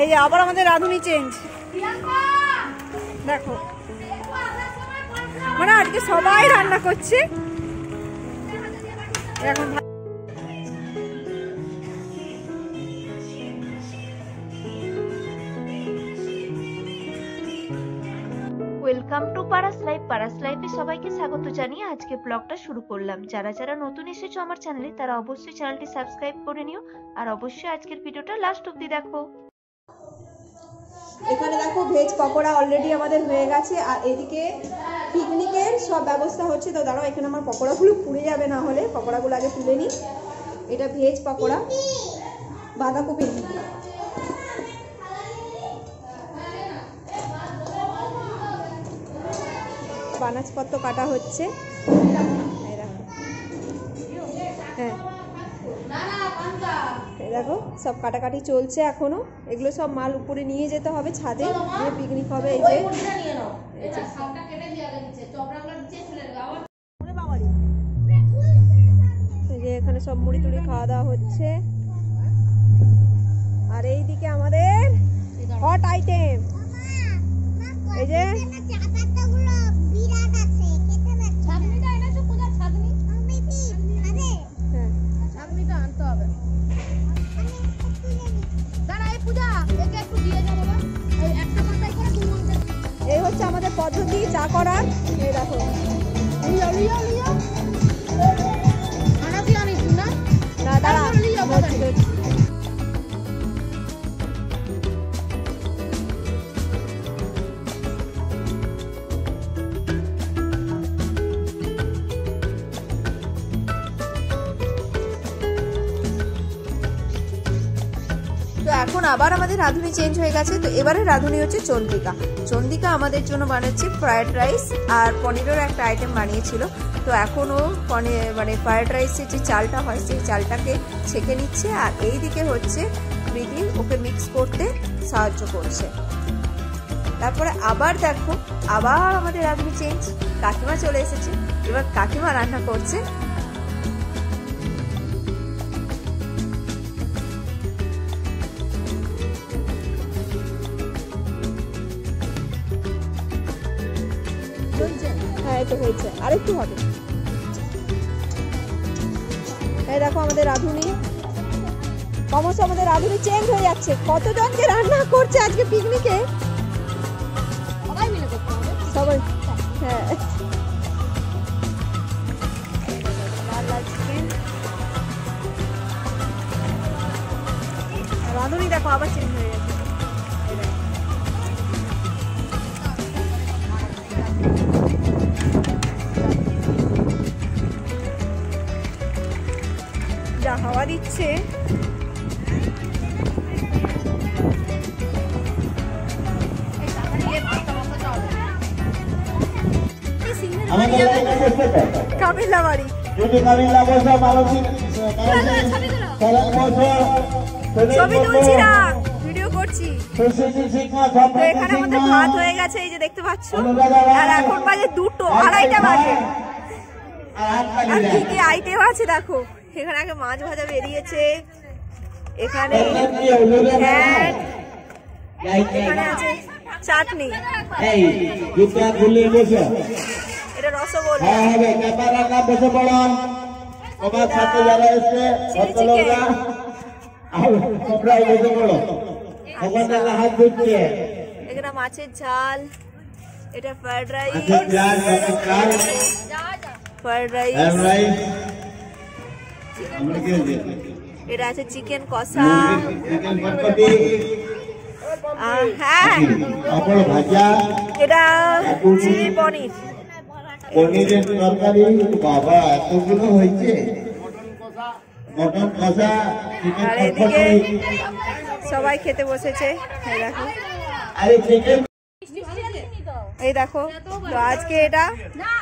এই যে আবার আমাদের রাঁধুনি চেঞ্জ দেখো, মানে আজকে সবাই রান্না করছে এখন। Welcome to Paras life. Paras লাইফে সবাইকে স্বাগত জানিয়ে আজকে ব্লগটা শুরু করলাম। যারা যারা নতুন এসেছো আমার চ্যানেলে তারা অবশ্যই চ্যানেলটি সাবস্ক্রাইব করে নিও, আর অবশ্যই আজকের ভিডিওটা লাস্ট অবধি দেখো। এখানে দেখো ভেজ পকোড়া অলরেডি আমাদের হয়ে গেছে, আর এদিকে পিকনিকের সব ব্যবস্থা হচ্ছে। তো দাঁড়াও, এখানে আমার পকোড়াগুলো পুড়ে যাবে, না হলে পকোড়াগুলো আগে তুলে নিই। এটা ভেজ পকোড়া, বাঁধাকপি, বানাজপত্র কাটা হচ্ছে। হ্যাঁ দেখো সব কাটাকাটি চলছে এখনো। এগুলো সব মাল উপরে নিয়ে যেতে হবে ছাদে, গিয়ে পিকনিক হবে। এই যে এখানে সব মুড়ি টুড়ি খাওয়া দাওয়া হচ্ছে। আর এইদিকে আমাদের হট আইটেম, এই যে এই হচ্ছে আমাদের পদ্ধতি চা করার। এই দেখো না দাঁড়া, তো এখন আবার আমাদের রাঁধুনি চেঞ্জ হয়ে গেছে। তো এবারে রাঁধুনি হচ্ছে চন্দ্রিকা। চন্দ্রিকা আমাদের জন্য বানাচ্ছে ফ্রায়েড রাইস আর পনিরের একটা আইটেম বানিয়েছিল। তো এখনও মানে ফ্রায়েড রাইসের যে চালটা হয় সেই চালটাকে ছেঁকে নিচ্ছে, আর এই দিকে হচ্ছে প্রীতি ওকে মিক্স করতে সাহায্য করছে। তারপরে আবার দেখো আবার আমাদের রাঁধুনি চেঞ্জ, কাকিমা চলে এসেছে। এবার কাকিমা রান্না করছে। হ্যাঁ এটা হয়েছে, আরেকটু হবে। এই দেখো আমাদের রাঁধুনি, ক্রমশ আমাদের রাঁধুনি চেঞ্জ হয়ে যাচ্ছে। কতজনকে রান্না করছে আজকে পিকনিকে, সবাই মিলে করতে হবে, সবাই। হ্যাঁ রাঁধুনি দেখো আবার চেঞ্জ হয়ে গেছে। যা হাওয়া দিচ্ছে, কামিলা বাড়ি ছবি তুলছি না, ভিডিও করছি। তো এখানে আমাদের ভাত হয়ে গেছে, এই যে দেখতে পাচ্ছ। আর এখন বাজে 2টো, 2:30টা বাজে। আর কি কি আইটেম আছে দেখো, এখানে আগে মাছ ভাজা বেরিয়েছে, এখানে এখানে আছে চাটনি, এটা রসগোল্লা, এখানে মাছের ঝাল, এটা ফ্রাইড রাইস, ফ্রাইড রাইস, এটা আছে চিকেন কষা, হ্যাঁ এটা চিলি পনির, পনিরের তরকারি। বাবা এতগুলো হয়েছে, মটন কষা, আর এদিকে সবাই খেতে বসেছে। এই দেখো, এই দেখো তো আজকে এটা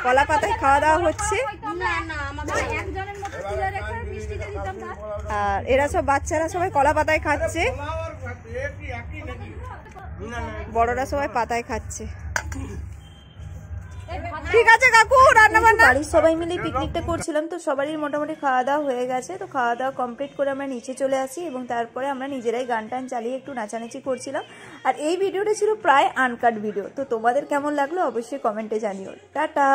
কলা পাতায় খাওয়া দাওয়া হচ্ছে। আর এরা সব বাচ্চারা সবাই কলা পাতায় খাচ্ছে, বড়রা সবাই পাতায় খাচ্ছে। ঠিক আছে কাকু, রান্না বান্না বাড়ির সবাই মিলে পিকনিকটা করছিলাম, তো সবারই মোটামুটি খাওয়া দাওয়া হয়ে গেছে। তো খাওয়া দাওয়া কমপ্লিট করে আমরা নিচে চলে আসি এবং তারপরে আমরা নিজেরাই গান টান চালিয়ে একটু নাচানাচি করছিলাম। আর এই ভিডিওটা ছিল প্রায় আনকাট ভিডিও। তো তোমাদের কেমন লাগলো অবশ্যই কমেন্টে জানিও। টাটা।